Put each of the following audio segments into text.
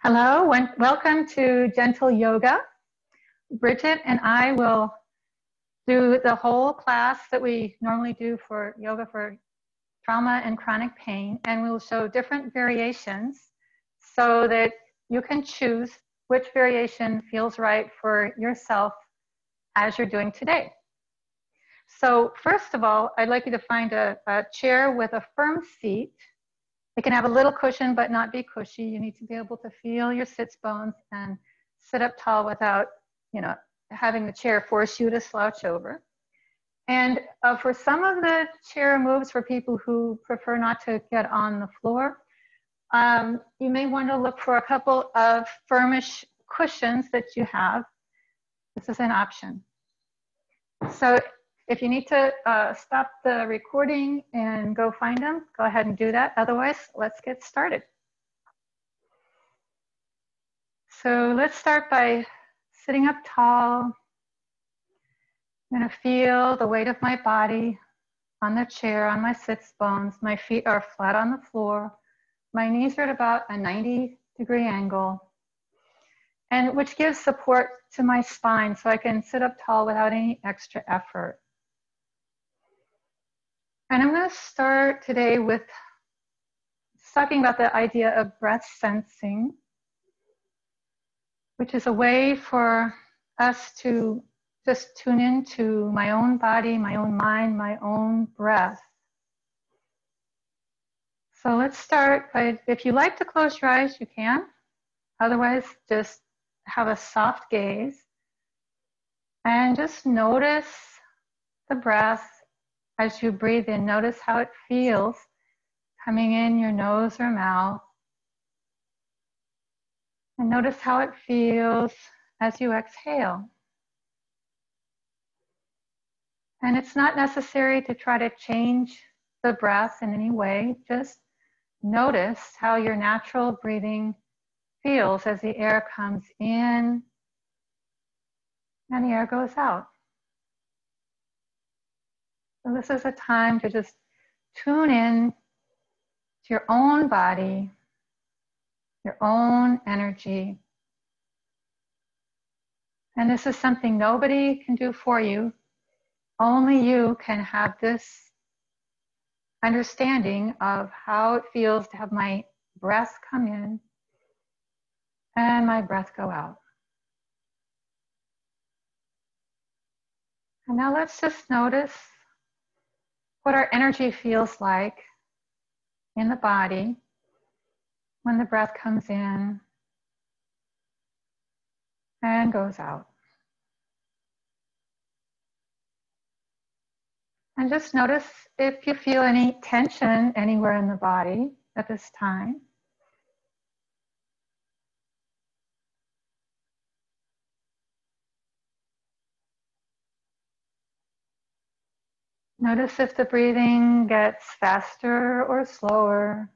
Hello, and welcome to Gentle Yoga. Bridget and I will do the whole class that we normally do for yoga for trauma and chronic pain, and we'll show different variations so that you can choose which variation feels right for yourself as you're doing today. So first of all, I'd like you to find a chair with a firm seat. It can have a little cushion, but not be cushy. You need to be able to feel your sits bones and sit up tall without, having the chair force you to slouch over. And for some of the chair moves for people who prefer not to get on the floor, you may want to look for a couple of firmish cushions that you have. This is an option. So if you need to stop the recording and go find them, go ahead and do that. Otherwise, let's get started. So let's start by sitting up tall. I'm going to feel the weight of my body on the chair, on my sits bones. My feet are flat on the floor. My knees are at about a 90-degree angle, and which gives support to my spine so I can sit up tall without any extra effort. And I'm going to start today with talking about the idea of breath sensing, which is a way for us to just tune into my own body, my own mind, my own breath. So let's start by, if you like to close your eyes, you can. Otherwise, just have a soft gaze and just notice the breath. As you breathe in, notice how it feels coming in your nose or mouth. And notice how it feels as you exhale. And it's not necessary to try to change the breath in any way. Just notice how your natural breathing feels as the air comes in and the air goes out. So this is a time to just tune in to your own body, your own energy. And this is something nobody can do for you. Only you can have this understanding of how it feels to have my breath come in and my breath go out. And now let's just notice what our energy feels like in the body when the breath comes in and goes out. And just notice if you feel any tension anywhere in the body at this time. Notice if the breathing gets faster or slower.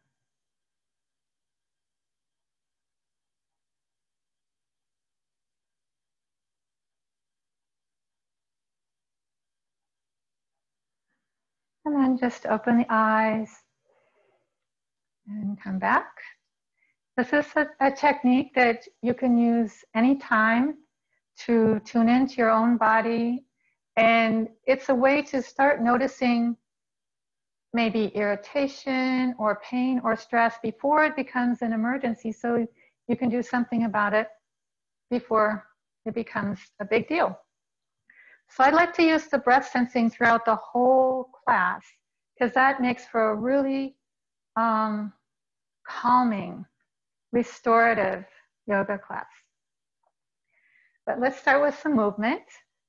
And then just open the eyes and come back. This is a technique that you can use anytime to tune into your own body. And it's a way to start noticing maybe irritation or pain or stress before it becomes an emergency, so you can do something about it before it becomes a big deal. So I'd like to use the breath sensing throughout the whole class because that makes for a really calming, restorative yoga class. But let's start with some movement.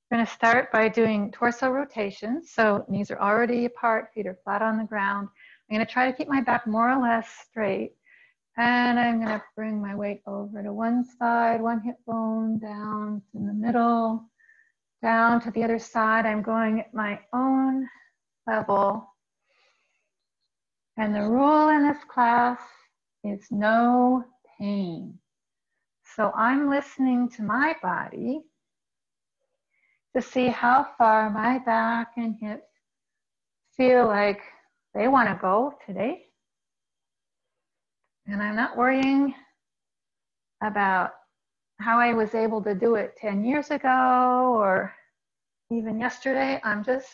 We're going to start by doing torso rotation. So knees are already apart, feet are flat on the ground. I'm going to try to keep my back more or less straight. And I'm going to bring my weight over to one side, one hip bone down in the middle, down to the other side. I'm going at my own level. And the rule in this class is no pain. So I'm listening to my body to see how far my back and hips feel like they want to go today. And I'm not worrying about how I was able to do it 10 years ago or even yesterday. I'm just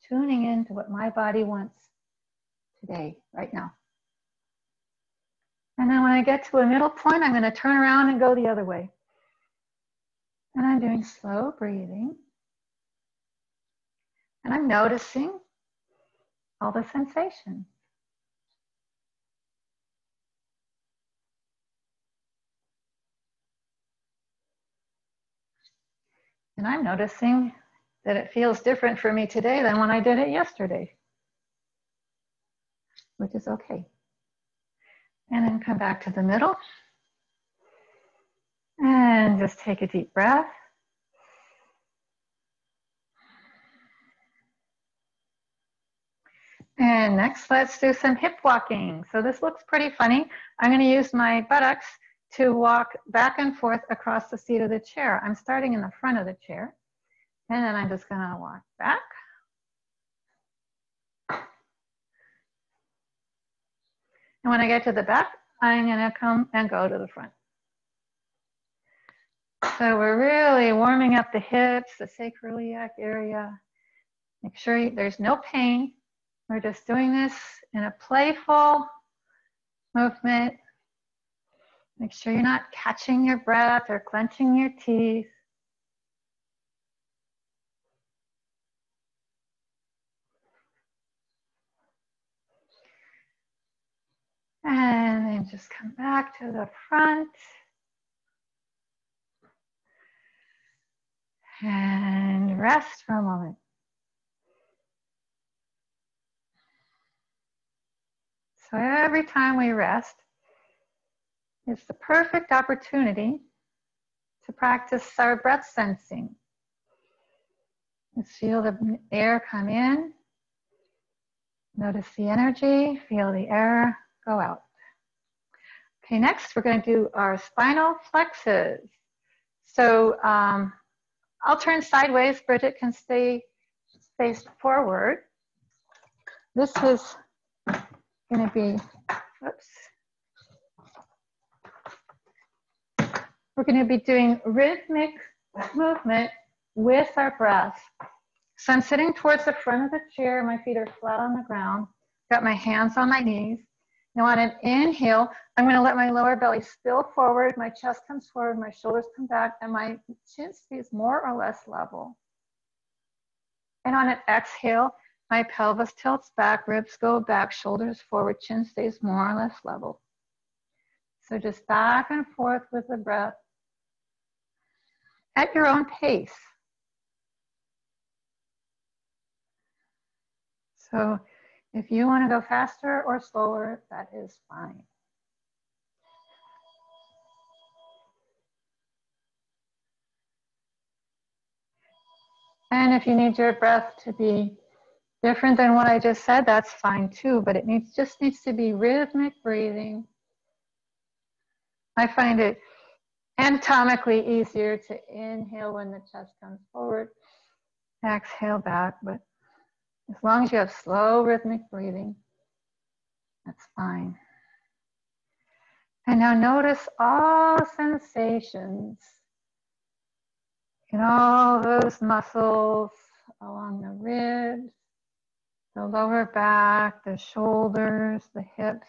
tuning into what my body wants today, right now. And then when I get to a middle point, I'm going to turn around and go the other way. And I'm doing slow breathing. And I'm noticing all the sensations. And I'm noticing that it feels different for me today than when I did it yesterday, which is okay. And then come back to the middle. And just take a deep breath. And next, let's do some hip walking. So this looks pretty funny. I'm going to use my buttocks to walk back and forth across the seat of the chair. I'm starting in the front of the chair. And then I'm just going to walk back. And when I get to the back, I'm going to come and go to the front. So we're really warming up the hips, the sacroiliac area. Make sure there's no pain. We're just doing this in a playful movement. Make sure you're not catching your breath or clenching your teeth. And then just come back to the front. And rest for a moment. So every time we rest, it's the perfect opportunity to practice our breath sensing. Let's feel the air come in. Notice the energy, feel the air go out. Okay, next we're going to do our spinal flexes. So I'll turn sideways. Bridget can stay faced forward. This is going to be, oops. We're going to be doing rhythmic movement with our breath. So I'm sitting towards the front of the chair. My feet are flat on the ground. Got my hands on my knees. Now on an inhale, I'm going to let my lower belly spill forward. My chest comes forward, my shoulders come back, and my chin stays more or less level. And on an exhale, my pelvis tilts back, ribs go back, shoulders forward, chin stays more or less level. So just back and forth with the breath at your own pace. So if you want to go faster or slower, that is fine. And if you need your breath to be different than what I just said, that's fine too, but it just needs to be rhythmic breathing. I find it anatomically easier to inhale when the chest comes forward, exhale back, but as long as you have slow rhythmic breathing, that's fine. And now notice all sensations in all those muscles along the ribs, the lower back, the shoulders, the hips.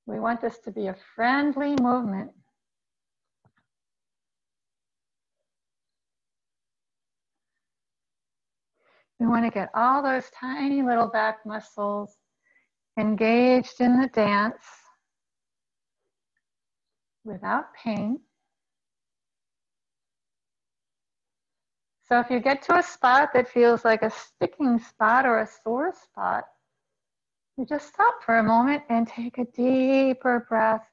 We want this to be a friendly movement. We want to get all those tiny little back muscles engaged in the dance without pain. So if you get to a spot that feels like a sticking spot or a sore spot, you just stop for a moment and take a deeper breath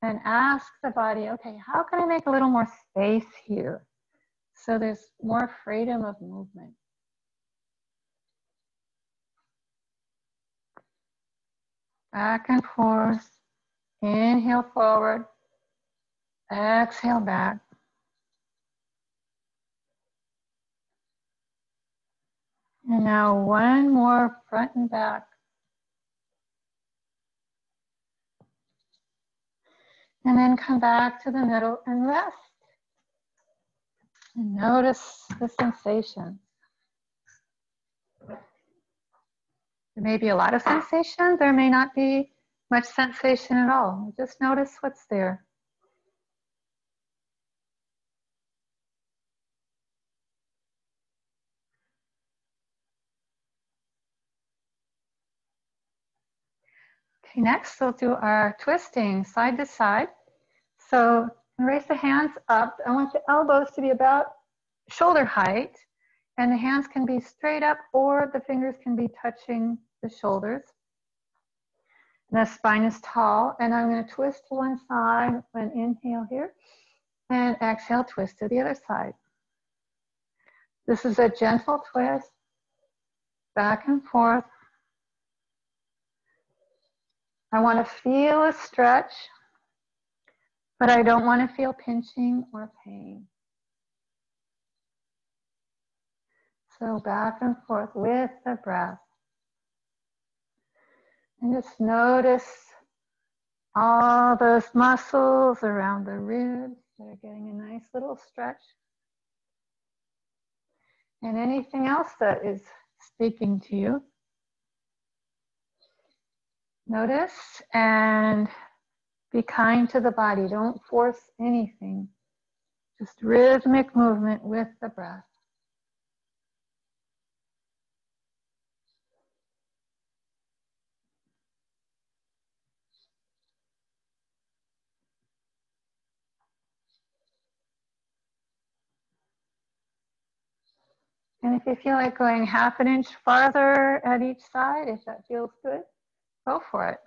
and ask the body, okay, how can I make a little more space here so there's more freedom of movement? Back and forth, inhale forward, exhale back. And now one more front and back. And then come back to the middle and rest. And notice the sensation. There may be a lot of sensation. There may not be much sensation at all. Just notice what's there. Okay, next we'll do our twisting side to side. So raise the hands up. I want the elbows to be about shoulder height, and the hands can be straight up or the fingers can be touching the shoulders. And the spine is tall, and I'm going to twist to one side and inhale here, and exhale, twist to the other side. This is a gentle twist, back and forth. I want to feel a stretch, but I don't want to feel pinching or pain. So back and forth with the breath. And just notice all those muscles around the ribs that are getting a nice little stretch. And anything else that is speaking to you. Notice and be kind to the body. Don't force anything. Just rhythmic movement with the breath. And if you feel like going half an inch farther at each side, if that feels good, go for it.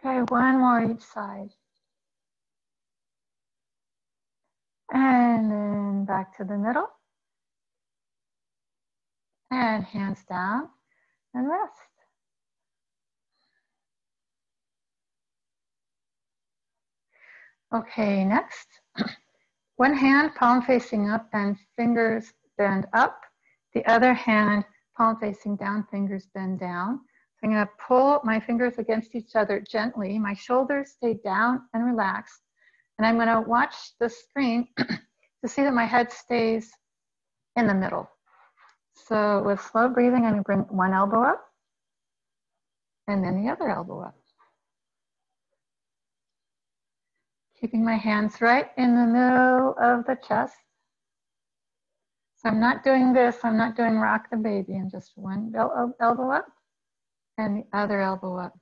Okay, one more each side. And then back to the middle. And hands down and rest. Okay, next. One hand, palm facing up and fingers bend up. The other hand, palm facing down, fingers bend down. So I'm going to pull my fingers against each other gently. My shoulders stay down and relaxed. And I'm going to watch the screen to see that my head stays in the middle. So with slow breathing, I'm going to bring one elbow up and then the other elbow up. Keeping my hands right in the middle of the chest. So I'm not doing this, I'm not doing rock the baby. I'm just one elbow up and the other elbow up.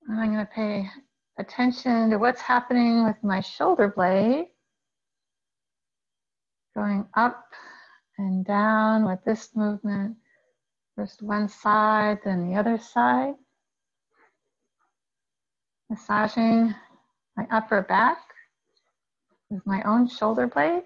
And I'm going to pay attention to what's happening with my shoulder blade. Going up and down with this movement. First one side, then the other side. Massaging my upper back with my own shoulder blade.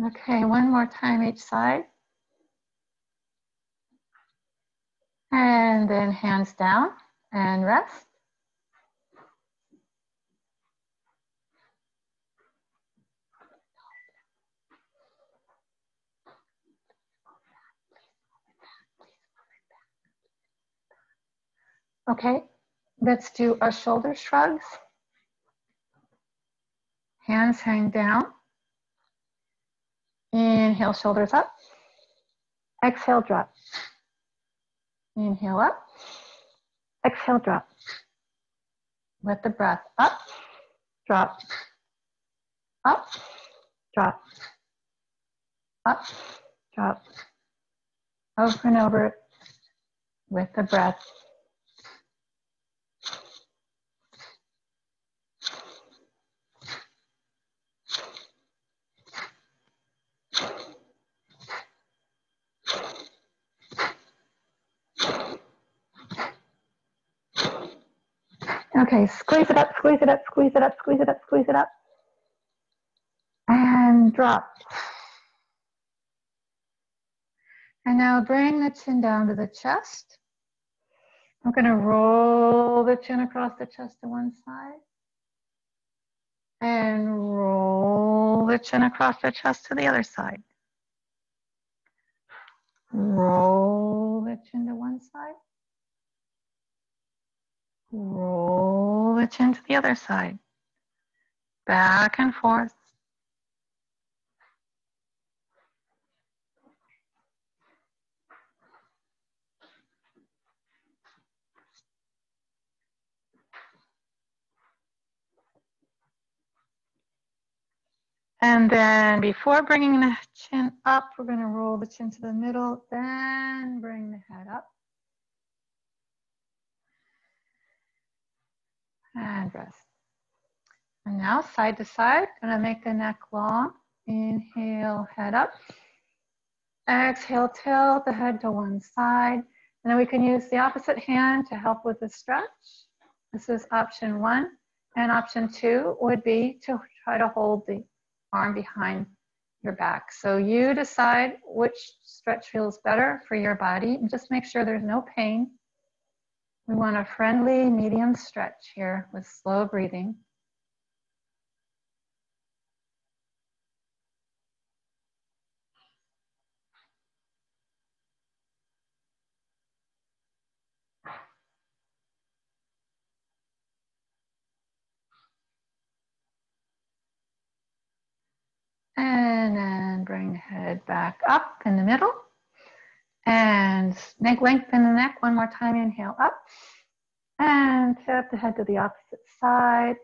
Okay, one more time each side. And then hands down and rest. Okay, let's do our shoulder shrugs. Hands hang down. Inhale, shoulders up. Exhale, drop. Inhale up. Exhale, drop. Let the breath up, drop, up, drop, up, drop. Over and over with the breath. Okay, squeeze it up, squeeze it up, squeeze it up, squeeze it up, squeeze it up. And drop. And now bring the chin down to the chest. I'm going to roll the chin across the chest to one side. And roll the chin across the chest to the other side. Roll the chin to one side. Roll the chin to the other side. Back and forth. And then before bringing the chin up, we're going to roll the chin to the middle, then bring the head up. And rest. And now side to side, going to make the neck long. Inhale, head up. Exhale, tilt the head to one side. And then we can use the opposite hand to help with the stretch. This is option 1. And option 2 would be to try to hold the arm behind your back. So you decide which stretch feels better for your body, and just make sure there's no pain. We want a friendly medium stretch here with slow breathing. And then bring the head back up in the middle. And lengthen the neck one more time. Inhale up. And tip the head to the opposite side.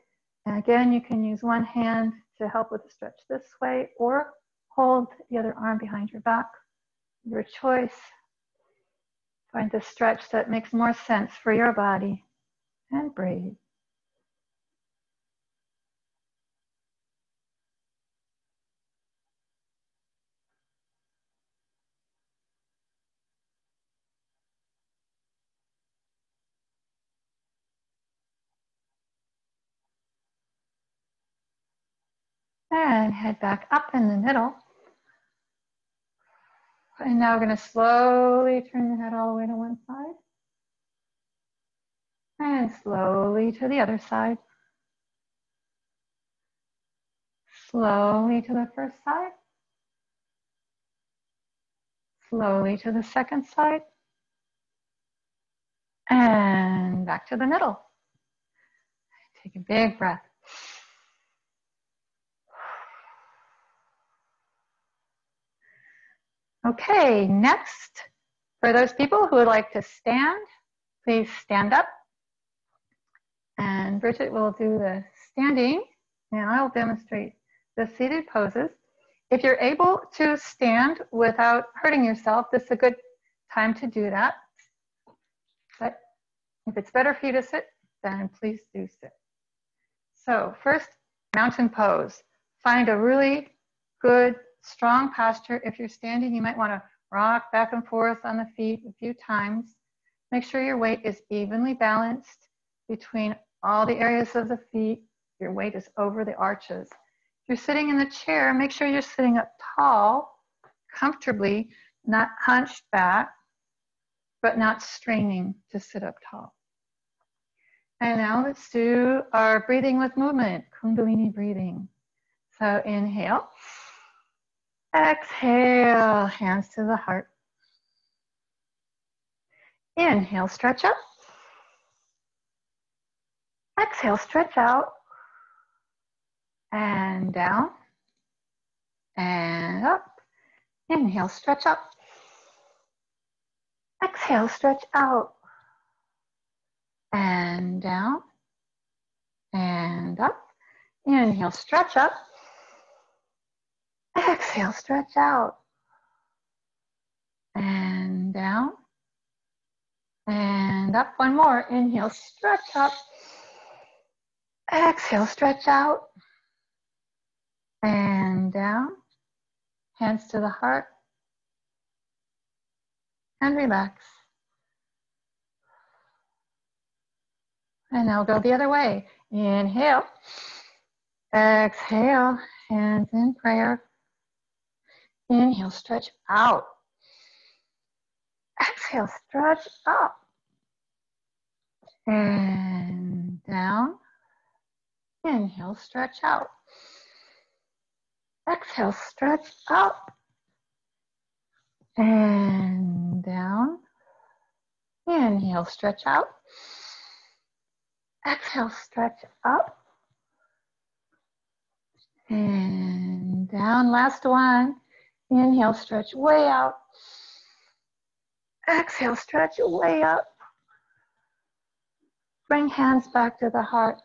And again, you can use one hand to help with the stretch this way, or hold the other arm behind your back. Your choice. Find the stretch that makes more sense for your body. And breathe. And head back up in the middle. And now we're going to slowly turn the head all the way to one side. And slowly to the other side. Slowly to the first side. Slowly to the second side. And back to the middle. Take a big breath. Okay, next, for those people who would like to stand, please stand up. And Bridget will do the standing, and I'll demonstrate the seated poses. If you're able to stand without hurting yourself, this is a good time to do that. But if it's better for you to sit, then please do sit. So first, mountain pose. Find a really good, strong posture. If you're standing, you might want to rock back and forth on the feet a few times. Make sure your weight is evenly balanced between all the areas of the feet. Your weight is over the arches. If you're sitting in the chair, make sure you're sitting up tall, comfortably, not hunched back, but not straining to sit up tall. And now let's do our breathing with movement, Kundalini breathing. So inhale. Exhale, hands to the heart. Inhale, stretch up. Exhale, stretch out. And down. And up. Inhale, stretch up. Exhale, stretch out. And down. And up. Inhale, stretch up. Exhale, stretch out. And down. And up. One more. Inhale, stretch up. Exhale, stretch out. And down. Hands to the heart. And relax. And now go the other way. Inhale. Exhale. Hands in prayer. Inhale, stretch out. Exhale, stretch up. And down. Inhale, stretch out. Exhale, stretch up. And down. Inhale, stretch out. Exhale, stretch up. And down. Last one. Inhale, stretch way out. Exhale, stretch way up. Bring hands back to the heart.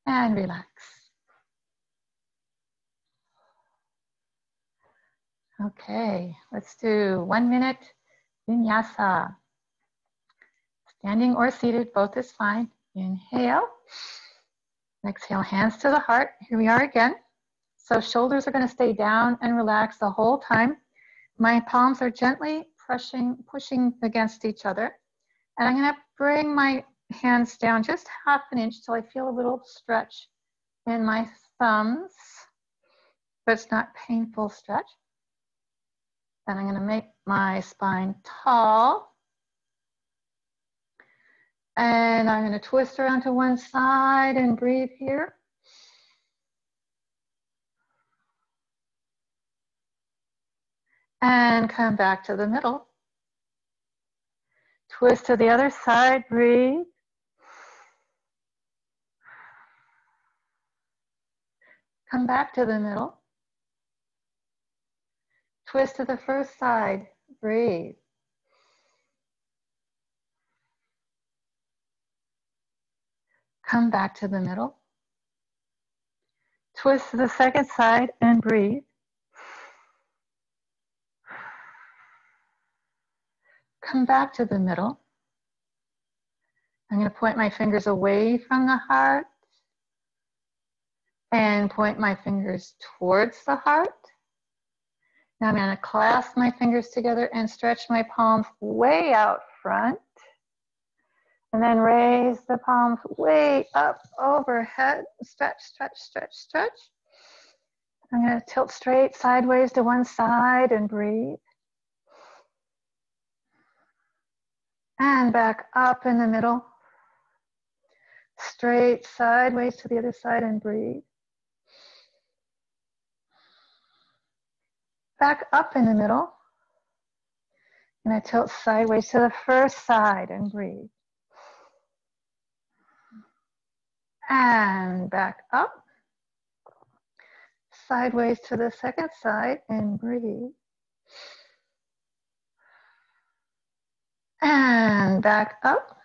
And relax. Okay, let's do 1 minute vinyasa. Standing or seated, both is fine. Inhale. Exhale, hands to the heart. Here we are again. So shoulders are going to stay down and relaxed the whole time. My palms are gently pushing against each other. And I'm going to bring my hands down just 1/2 inch till I feel a little stretch in my thumbs, but it's not painful stretch. Then I'm going to make my spine tall. And I'm going to twist around to one side and breathe here. And come back to the middle. Twist to the other side, breathe. Come back to the middle. Twist to the first side, breathe. Come back to the middle. Twist to the second side and breathe. Come back to the middle. I'm going to point my fingers away from the heart and point my fingers towards the heart. Now I'm going to clasp my fingers together and stretch my palms way out front. And then raise the palms way up overhead. Stretch, stretch, stretch, stretch. I'm going to tilt straight sideways to one side and breathe. And back up in the middle. Straight sideways to the other side and breathe. Back up in the middle. And I tilt sideways to the first side and breathe. And back up. Sideways to the second side and breathe. And back up.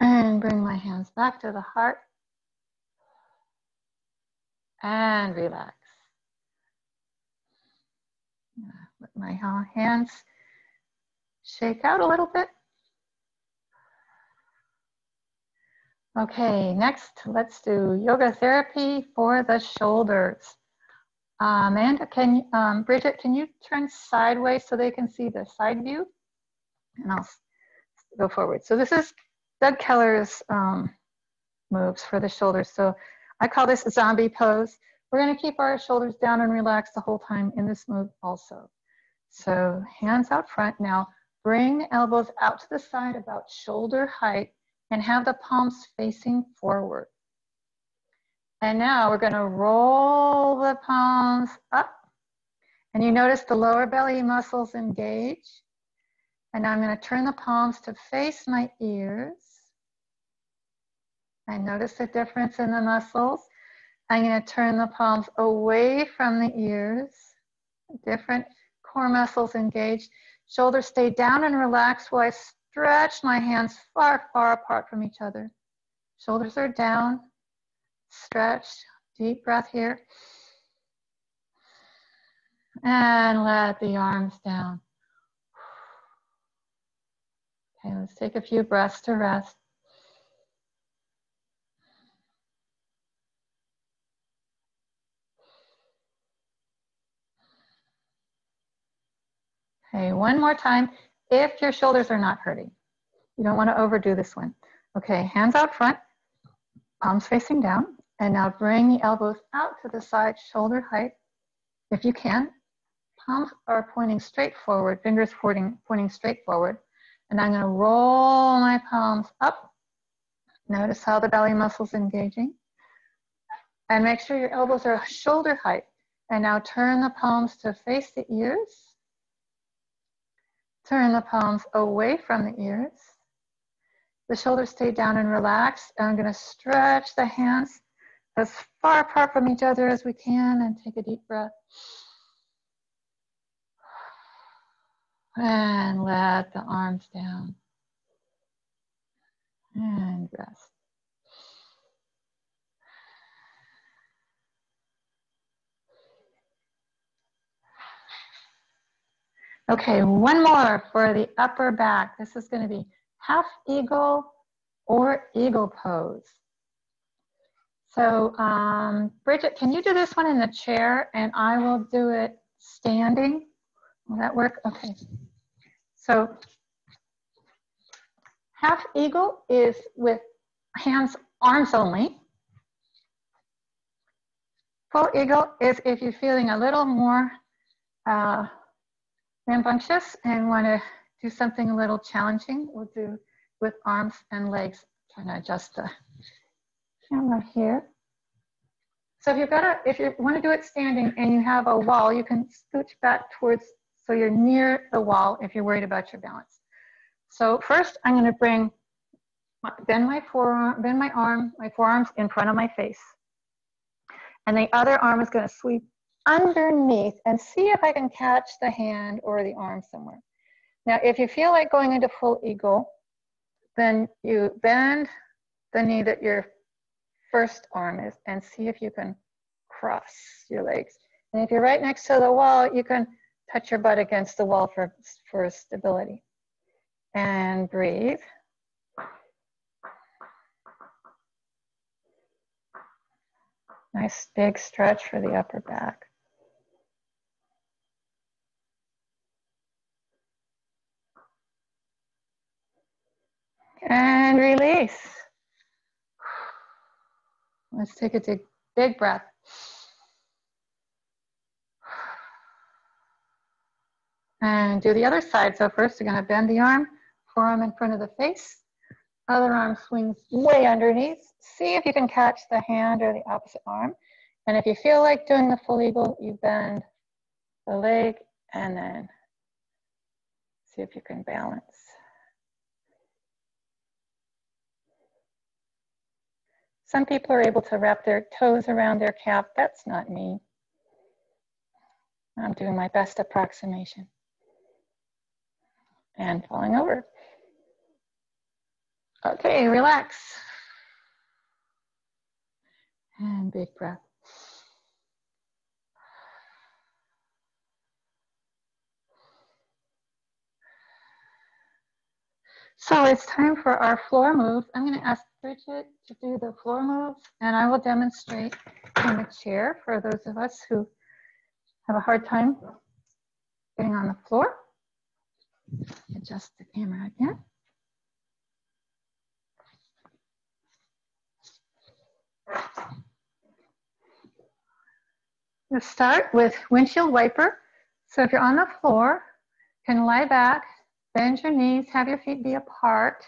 And bring my hands back to the heart. And relax. Let my hands shake out a little bit. Okay, next let's do yoga therapy for the shoulders. Amanda, Bridget, can you turn sideways so they can see the side view? And I'll go forward. So this is Doug Keller's moves for the shoulders. So I call this a zombie pose. We're going to keep our shoulders down and relaxed the whole time in this move also. So hands out front. Now bring the elbows out to the side about shoulder height and have the palms facing forward. And now we're going to roll the palms up. And you notice the lower belly muscles engage. And now I'm going to turn the palms to face my ears. I notice the difference in the muscles. I'm going to turn the palms away from the ears. Different core muscles engaged. Shoulders stay down and relaxed while I stretch my hands far, far apart from each other. Shoulders are down. Stretch. Deep breath here. And let the arms down. Okay, let's take a few breaths to rest. Okay, one more time. If your shoulders are not hurting, you don't want to overdo this one. Okay, hands out front, palms facing down, and now bring the elbows out to the side, shoulder height. If you can, palms are pointing straight forward, fingers pointing straight forward. And I'm going to roll my palms up. Notice how the belly muscle's engaging. And make sure your elbows are shoulder height. And now turn the palms to face the ears. Turn the palms away from the ears. The shoulders stay down and relaxed. And I'm going to stretch the hands as far apart from each other as we can and take a deep breath. And let the arms down. And rest. Okay, one more for the upper back. This is going to be half eagle or eagle pose. So Bridget, can you do this one in the chair and I will do it standing? Will that work? Okay. So half eagle is with hands, arms only. Full eagle is if you're feeling a little more rambunctious and want to do something a little challenging. We'll do with arms and legs. I'm trying to adjust the camera here. So if you want to do it standing and you have a wall, you can scooch back towards so you're near the wall if you're worried about your balance. So first I'm going to bend my forearms in front of my face. And the other arm is going to sweep underneath and see if I can catch the hand or the arm somewhere. Now, if you feel like going into full eagle, then you bend the knee that your first arm is and see if you can cross your legs. And if you're right next to the wall, you can touch your butt against the wall for stability. And breathe. Nice big stretch for the upper back. And release. Let's take a big breath. And do the other side. So first you're going to bend the arm, forearm in front of the face. Other arm swings way underneath. See if you can catch the hand or the opposite arm. And if you feel like doing the full eagle, you bend the leg and then see if you can balance. Some people are able to wrap their toes around their calf. That's not me. I'm doing my best approximation. And falling over. Okay, relax. And big breath. So it's time for our floor moves. I'm going to ask Bridget to do the floor moves, and I will demonstrate in the chair for those of us who have a hard time getting on the floor. Adjust the camera again. Let's start with windshield wiper. So if you're on the floor, you can lie back, bend your knees, have your feet be apart.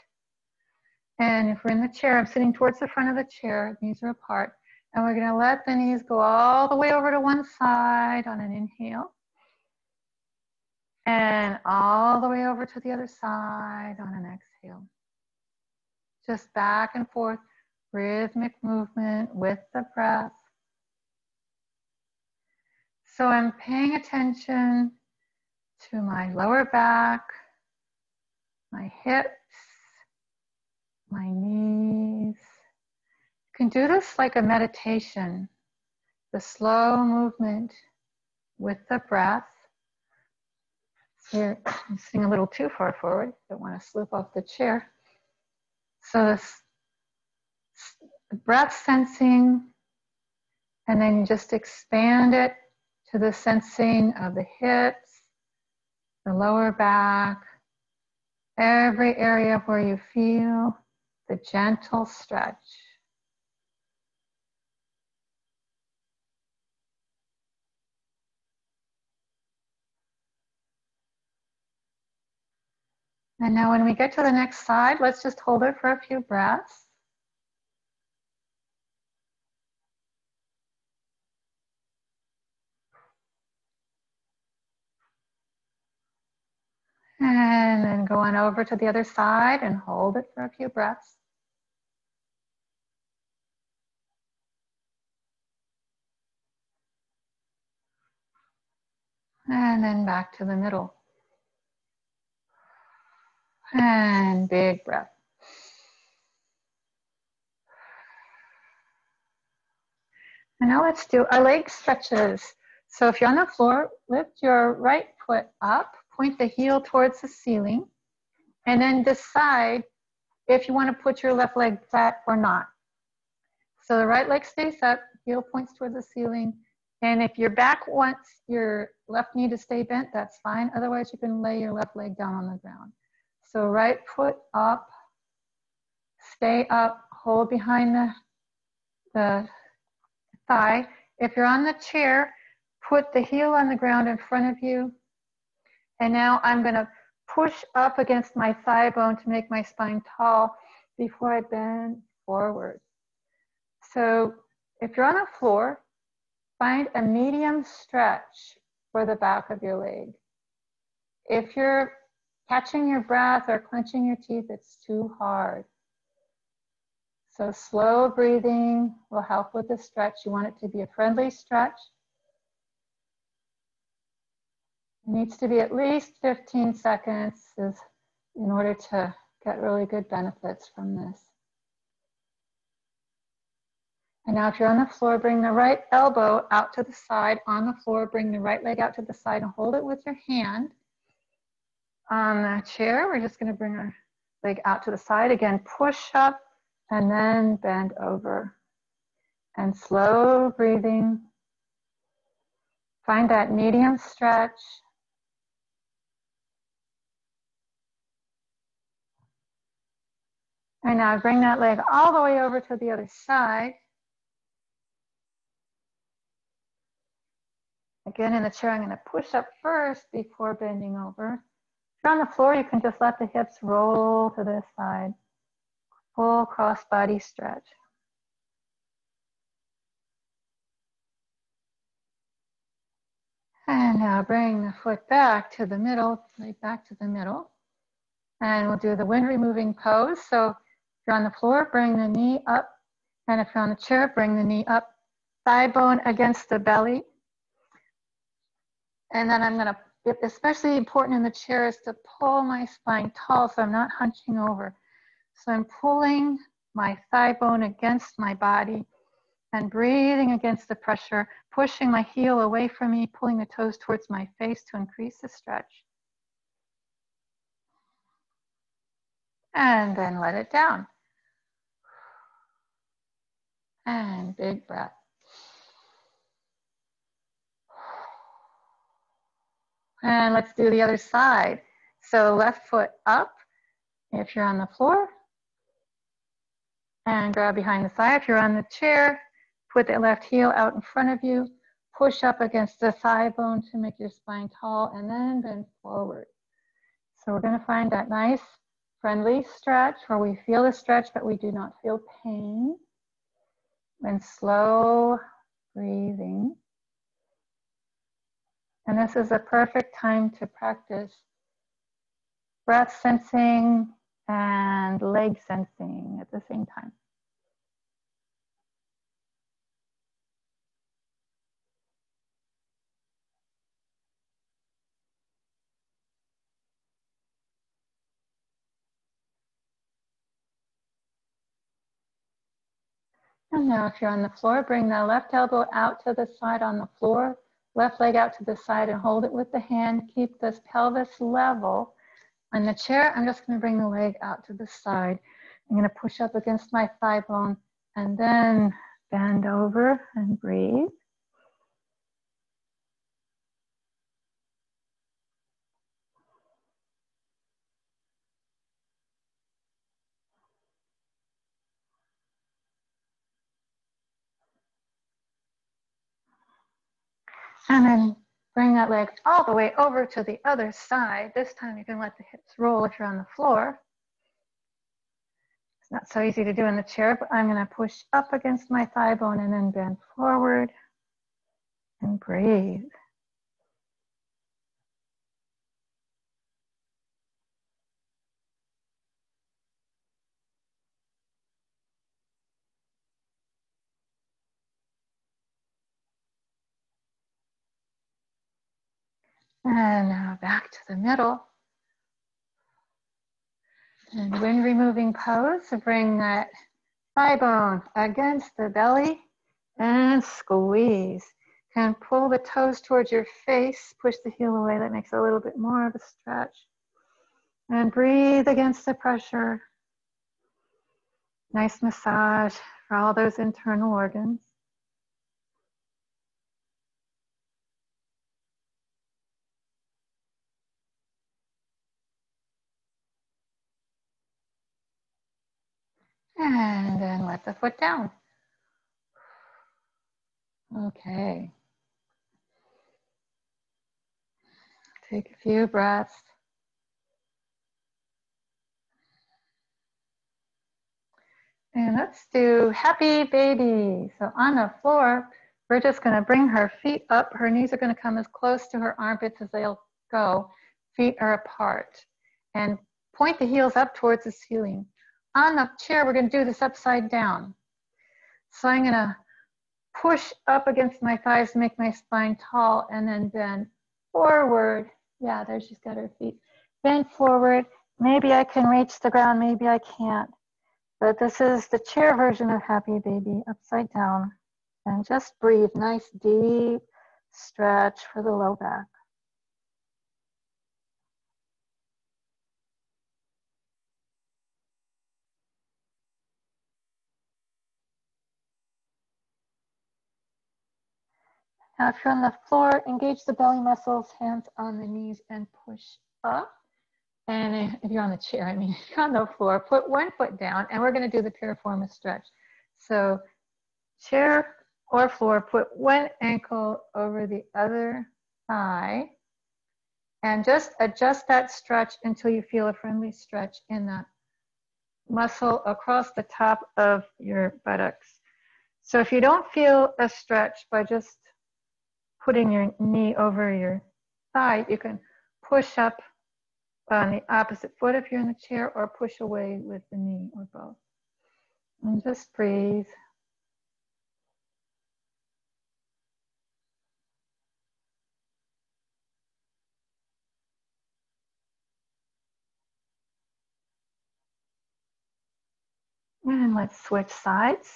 And if we're in the chair, I'm sitting towards the front of the chair, knees are apart. And we're going to let the knees go all the way over to one side on an inhale. And all the way over to the other side on an exhale. Just back and forth, rhythmic movement with the breath. So I'm paying attention to my lower back, my hips, my knees. You can do this like a meditation, the slow movement with the breath. Here, I'm sitting a little too far forward. Don't want to slip off the chair. So this breath sensing, and then just expand it to the sensing of the hips, the lower back, every area where you feel the gentle stretch. And now when we get to the next side, let's just hold it for a few breaths. And then go on over to the other side and hold it for a few breaths. And then back to the middle. And big breath. And now let's do our leg stretches. So if you're on the floor, lift your right foot up, point the heel towards the ceiling, and then decide if you want to put your left leg flat or not. So the right leg stays up, heel points towards the ceiling, and if your back wants your left knee to stay bent, that's fine. Otherwise, you can lay your left leg down on the ground. So right foot up, stay up, hold behind the thigh. If you're on the chair, put the heel on the ground in front of you. And now I'm going to push up against my thigh bone to make my spine tall before I bend forward. So if you're on the floor, find a medium stretch for the back of your leg. If you're catching your breath or clenching your teeth, it's too hard. So slow breathing will help with the stretch. You want it to be a friendly stretch. It needs to be at least 15 seconds in order to get really good benefits from this. And now if you're on the floor, bring the right elbow out to the side. On the floor, bring the right leg out to the side and hold it with your hand. On the chair, we're just going to bring our leg out to the side. Again, push up and then bend over. And slow breathing. Find that medium stretch. And now bring that leg all the way over to the other side. Again, in the chair, I'm going to push up first before bending over. If you're on the floor, you can just let the hips roll to this side. Full cross body stretch. And now bring the foot back to the middle, leg back to the middle. And we'll do the wind removing pose. So if you're on the floor, bring the knee up. And if you're on the chair, bring the knee up, thigh bone against the belly. And then I'm going to, especially important in the chair, is to pull my spine tall so I'm not hunching over. So I'm pulling my thigh bone against my body and breathing against the pressure, pushing my heel away from me, pulling the toes towards my face to increase the stretch. And then let it down. And big breath. And let's do the other side. So left foot up if you're on the floor. And grab behind the thigh. If you're on the chair, put the left heel out in front of you. Push up against the thigh bone to make your spine tall and then bend forward. So we're going to find that nice friendly stretch where we feel the stretch but we do not feel pain. And slow breathing. And this is a perfect time to practice breath sensing and leg sensing at the same time. And now if you're on the floor, bring the left elbow out to the side on the floor, left leg out to the side and hold it with the hand. Keep this pelvis level. On the chair, I'm just going to bring the leg out to the side. I'm going to push up against my thigh bone and then bend over and breathe. And then Bring that leg all the way over to the other side. This time you can let the hips roll if you're on the floor. It's not so easy to do in the chair, but I'm going to push up against my thigh bone and then bend forward and breathe. And now back to the middle. And wind removing pose, so bring that thigh bone against the belly and squeeze. And pull the toes towards your face, push the heel away, that makes a little bit more of a stretch. And breathe against the pressure. Nice massage for all those internal organs. And then let the foot down. Okay. Take a few breaths. And let's do happy baby. So on the floor, we're just going to bring her feet up. Her knees are going to come as close to her armpits as they'll go. Feet are apart. And point the heels up towards the ceiling. On the chair, we're going to do this upside down. So I'm going to push up against my thighs, make my spine tall, and then bend forward. Yeah, there she's got her feet. Bend forward. Maybe I can reach the ground, maybe I can't. But this is the chair version of happy baby, upside down. And just breathe, nice deep stretch for the low back. Now if you're on the floor, engage the belly muscles, hands on the knees and push up. And if you're on the chair, if you're on the floor, put one foot down and we're going to do the Piriformis Stretch. So chair or floor, put one ankle over the other thigh and just adjust that stretch until you feel a friendly stretch in that muscle across the top of your buttocks. So if you don't feel a stretch by just putting your knee over your thigh, you can push up on the opposite foot if you're in the chair or push away with the knee or both. And just breathe. And let's switch sides.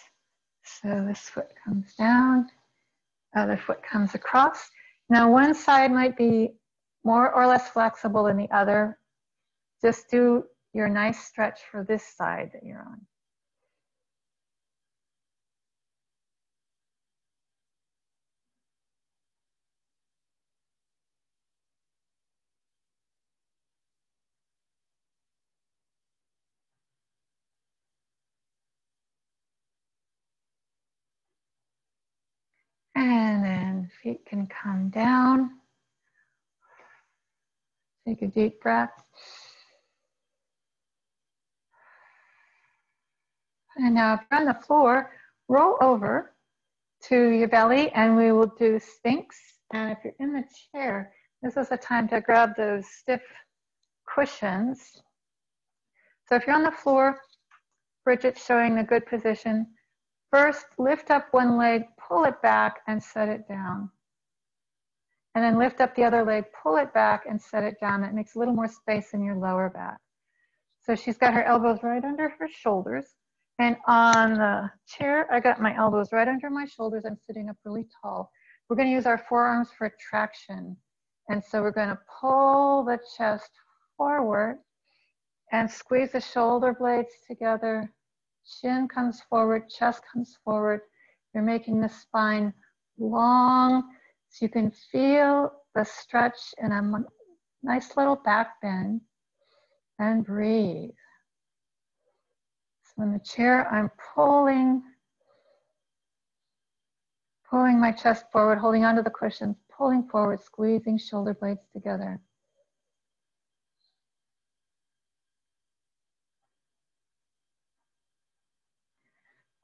So this foot comes down, other foot comes across. Now one side might be more or less flexible than the other. Just do your nice stretch for this side that you're on. And then feet can come down. Take a deep breath. And now if you're on the floor, roll over to your belly and we will do Sphinx. And if you're in the chair, this is the time to grab those stiff cushions. So if you're on the floor, Bridget's showing a good position. First, lift up one leg, pull it back and set it down. And then lift up the other leg, pull it back and set it down. That makes a little more space in your lower back. So she's got her elbows right under her shoulders. And on the chair, I got my elbows right under my shoulders. I'm sitting up really tall. We're going to use our forearms for traction. And so we're going to pull the chest forward and squeeze the shoulder blades together. Chin comes forward, chest comes forward. You're making the spine long so you can feel the stretch in a nice little back bend. And breathe. So in the chair, I'm pulling Pulling my chest forward, holding onto the cushions, pulling forward, squeezing shoulder blades together.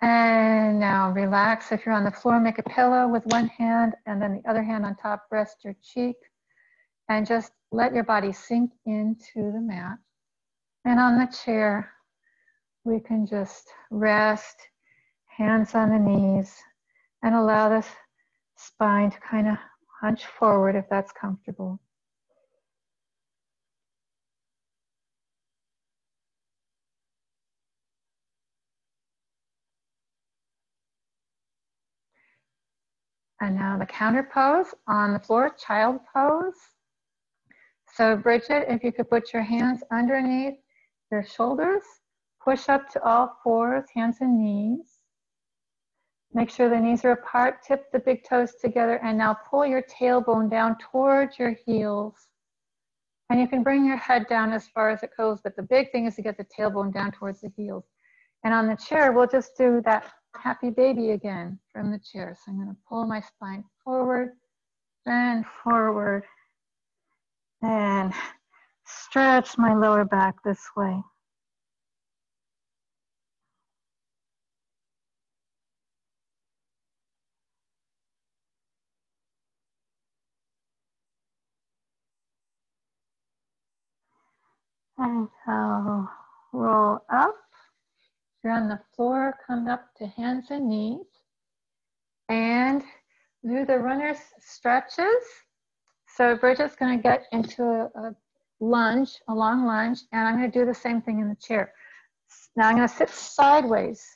And now relax. If you're on the floor, make a pillow with one hand and then the other hand on top, rest your cheek. And just let your body sink into the mat. And on the chair, we can just rest, hands on the knees, and allow the spine to kind of hunch forward if that's comfortable. And now the counter pose on the floor, child pose. So Bridget, if you could put your hands underneath your shoulders, push up to all fours, hands and knees. Make sure the knees are apart, tip the big toes together, and now pull your tailbone down towards your heels. And you can bring your head down as far as it goes, but the big thing is to get the tailbone down towards the heels. And on the chair, we'll just do that happy baby again from the chair. So I'm going to pull my spine forward, bend forward, and stretch my lower back this way. And I'll roll up. If you're on the floor, come up to hands and knees. And do the runner's stretches. So Bridget's going to get into a lunge, a long lunge, and I'm going to do the same thing in the chair. Now I'm going to sit sideways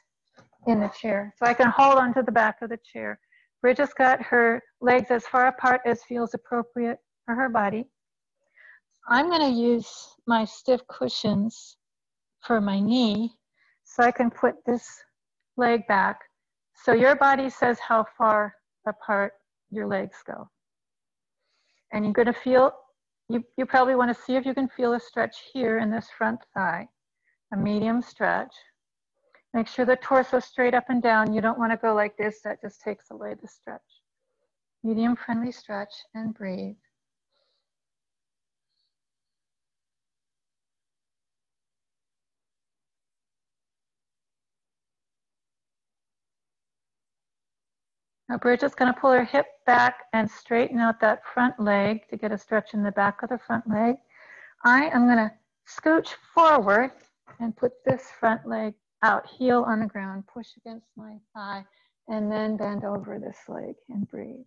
in the chair so I can hold onto the back of the chair. Bridget's got her legs as far apart as feels appropriate for her body. I'm going to use my stiff cushions for my knee so I can put this leg back. So your body says how far apart your legs go. And you're going to feel, you probably want to see if you can feel a stretch here in this front thigh, a medium stretch. Make sure the torso straight up and down. You don't want to go like this. That just takes away the stretch. Medium friendly stretch and breathe. Now Bridget's going to pull her hip back and straighten out that front leg to get a stretch in the back of the front leg. I am going to scooch forward and put this front leg out, heel on the ground, push against my thigh, and then bend over this leg and breathe.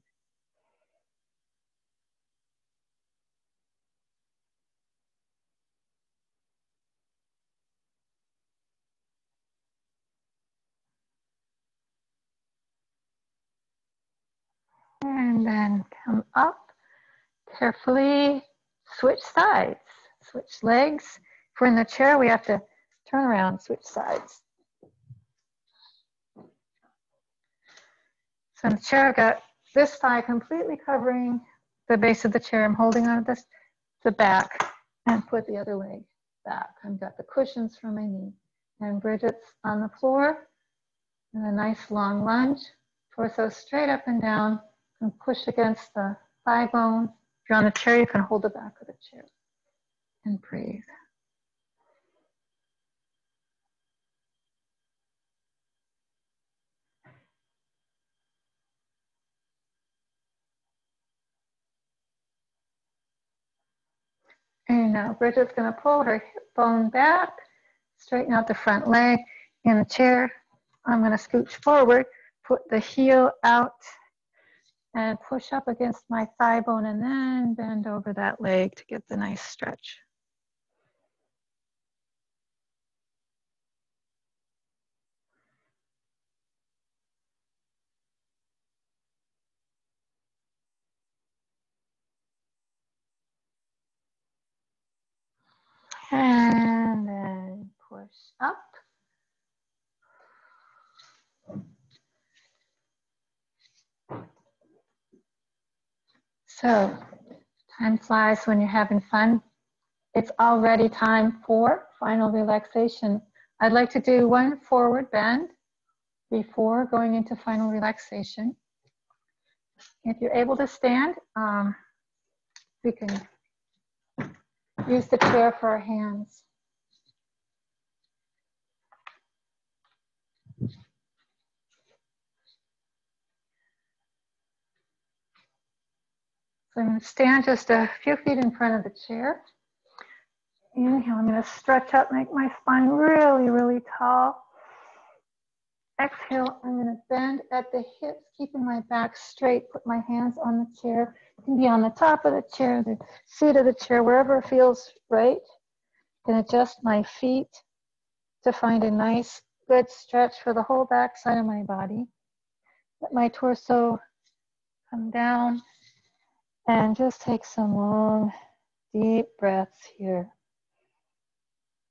And then come up, carefully switch sides, switch legs. If we're in the chair, we have to turn around, switch sides. So in the chair, I've got this thigh completely covering the base of the chair. I'm holding on to the back and put the other leg back. I've got the cushions for my knee. And Bridget's on the floor in a nice long lunge, torso straight up and down, and push against the thigh bone. If you're on the chair, you can hold the back of the chair and breathe. And now Bridget's going to pull her hip bone back, straighten out the front leg in the chair. I'm going to scooch forward, put the heel out, and push up against my thigh bone, and then bend over that leg to get the nice stretch. And then push up. So, time flies when you're having fun. It's already time for final relaxation. I'd like to do one forward bend before going into final relaxation. If you're able to stand, we can use the chair for our hands. So I'm going to stand just a few feet in front of the chair. Inhale, I'm going to stretch up, make my spine really, really tall. Exhale, I'm going to bend at the hips, keeping my back straight, put my hands on the chair. It can be on the top of the chair, the seat of the chair, wherever feels right. I'm going to adjust my feet to find a nice, good stretch for the whole back side of my body. Let my torso come down and just take some long, deep breaths here.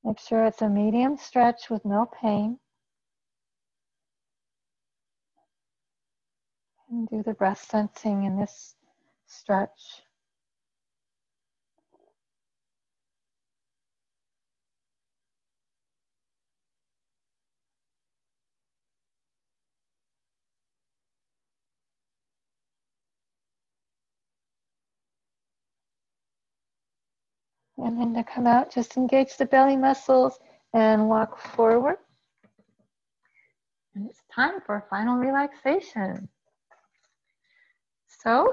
Make sure it's a medium stretch with no pain. And do the breath sensing in this stretch. And then to come out, just engage the belly muscles and walk forward. And it's time for final relaxation. So,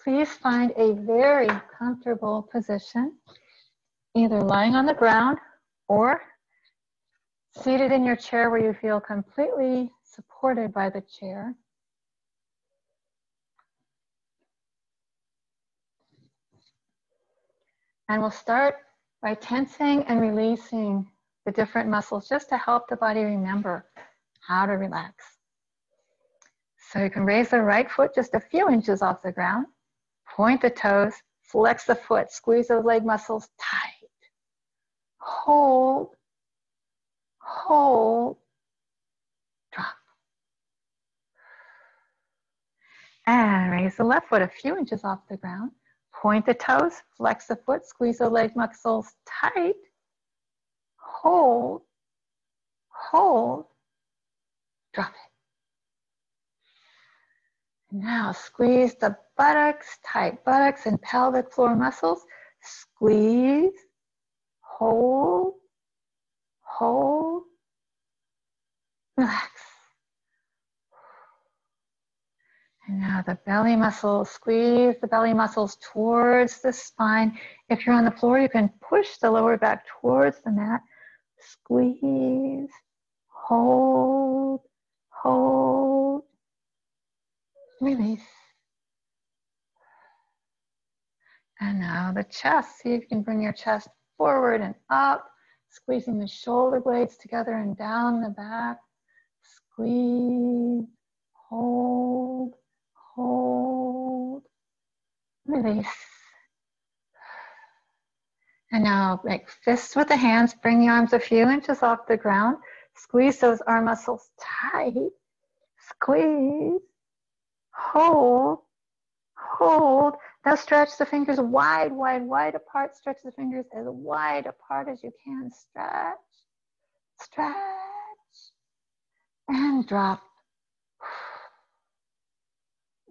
please find a very comfortable position, either lying on the ground or seated in your chair where you feel completely supported by the chair. And we'll start by tensing and releasing the different muscles just to help the body remember how to relax. So you can raise the right foot just a few inches off the ground, point the toes, flex the foot, squeeze those leg muscles tight. Hold, hold, drop. And raise the left foot a few inches off the ground, point the toes, flex the foot, squeeze the leg muscles tight. Hold, hold, drop it. Now squeeze the buttocks tight, buttocks and pelvic floor muscles. Squeeze, hold, hold, relax. And now the belly muscles, squeeze the belly muscles towards the spine. If you're on the floor, you can push the lower back towards the mat. Squeeze, hold, hold, release. And now the chest. See if you can bring your chest forward and up, squeezing the shoulder blades together and down the back. Squeeze, hold, hold, release. And now make fists with the hands. Bring the arms a few inches off the ground. Squeeze those arm muscles tight. Squeeze, hold, hold. Now stretch the fingers wide, wide, wide apart. Stretch the fingers as wide apart as you can. Stretch, stretch, and drop.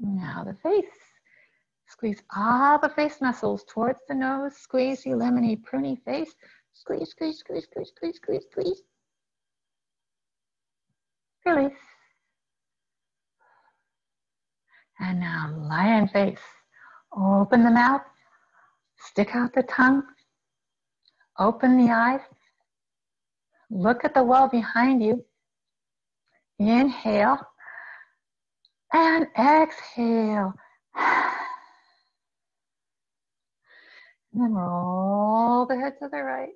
Now the face. Squeeze all the face muscles towards the nose. Squeeze the lemony, pruny face. Squeeze, squeeze, squeeze, squeeze, squeeze, squeeze, squeeze. Release. And now lion face. Open the mouth. Stick out the tongue. Open the eyes. Look at the wall behind you. Inhale. And exhale. And then roll the head to the right.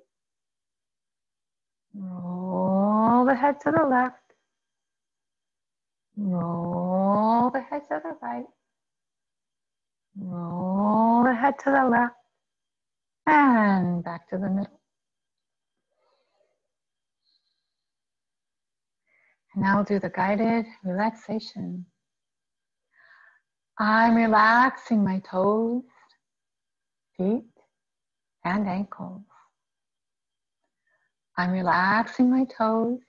Roll the head to the left. Roll the head to the right. Roll the head to the left. And back to the middle. And now we'll do the guided relaxation. I'm relaxing my toes, feet, and ankles. I'm relaxing my toes,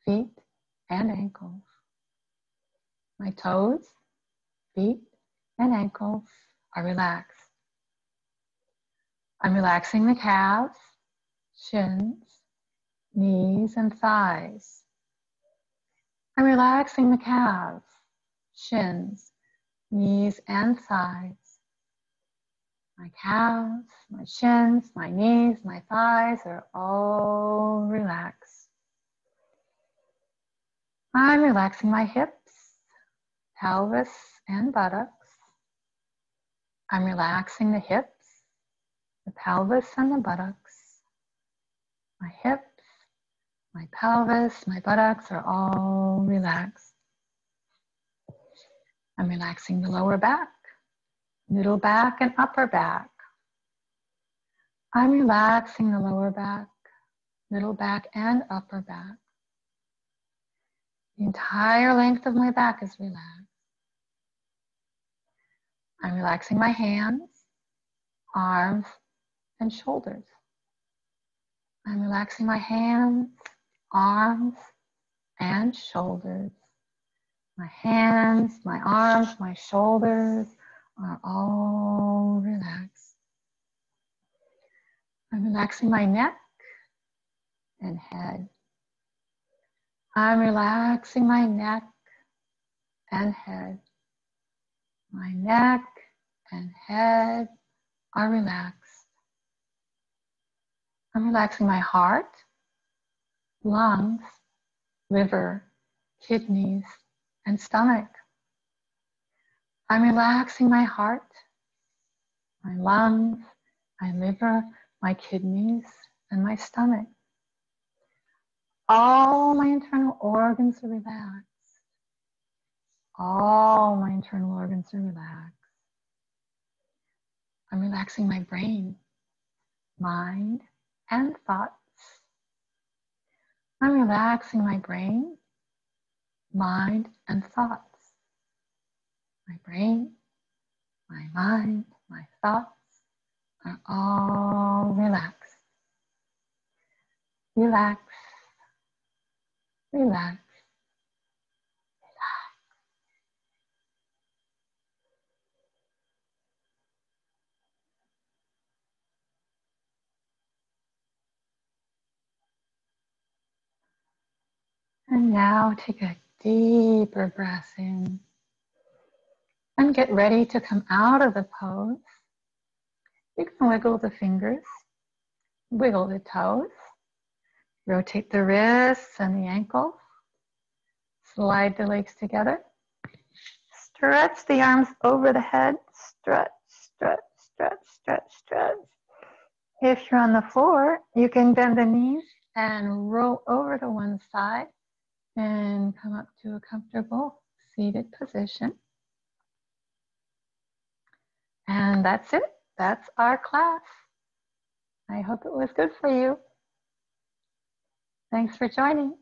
feet, and ankles. My toes, feet and ankles are relaxed. I'm relaxing the calves, shins, knees, and thighs. I'm relaxing the calves, shins, knees, and thighs. My calves, my shins, my knees, my thighs are all relaxed. I'm relaxing my hips, pelvis, and buttocks. I'm relaxing the hips, the pelvis, and the buttocks. My hips, my pelvis, my buttocks are all relaxed. I'm relaxing the lower back, middle back, and upper back. I'm relaxing the lower back, middle back, and upper back. The entire length of my back is relaxed. I'm relaxing my hands, arms, and shoulders. I'm relaxing my hands, arms, and shoulders. My hands, my arms, my shoulders are all relaxed. I'm relaxing my neck and head. I'm relaxing my neck and head. My neck and head are relaxed. I'm relaxing my heart, lungs, liver, kidneys, and stomach. I'm relaxing my heart, my lungs, my liver, my kidneys, and my stomach. All my internal organs are relaxed. All my internal organs are relaxed. I'm relaxing my brain, mind, and thoughts. I'm relaxing my brain, mind, and thoughts. My brain, my mind, my thoughts are all relaxed. Relax, relax, relax. And now take a deeper breath in and get ready to come out of the pose. You can wiggle the fingers, wiggle the toes, rotate the wrists and the ankles, slide the legs together, stretch the arms over the head, stretch, stretch, stretch, stretch, stretch. If you're on the floor, you can bend the knees and roll over to one side and come up to a comfortable seated position. And that's it. That's our class. I hope it was good for you. Thanks for joining.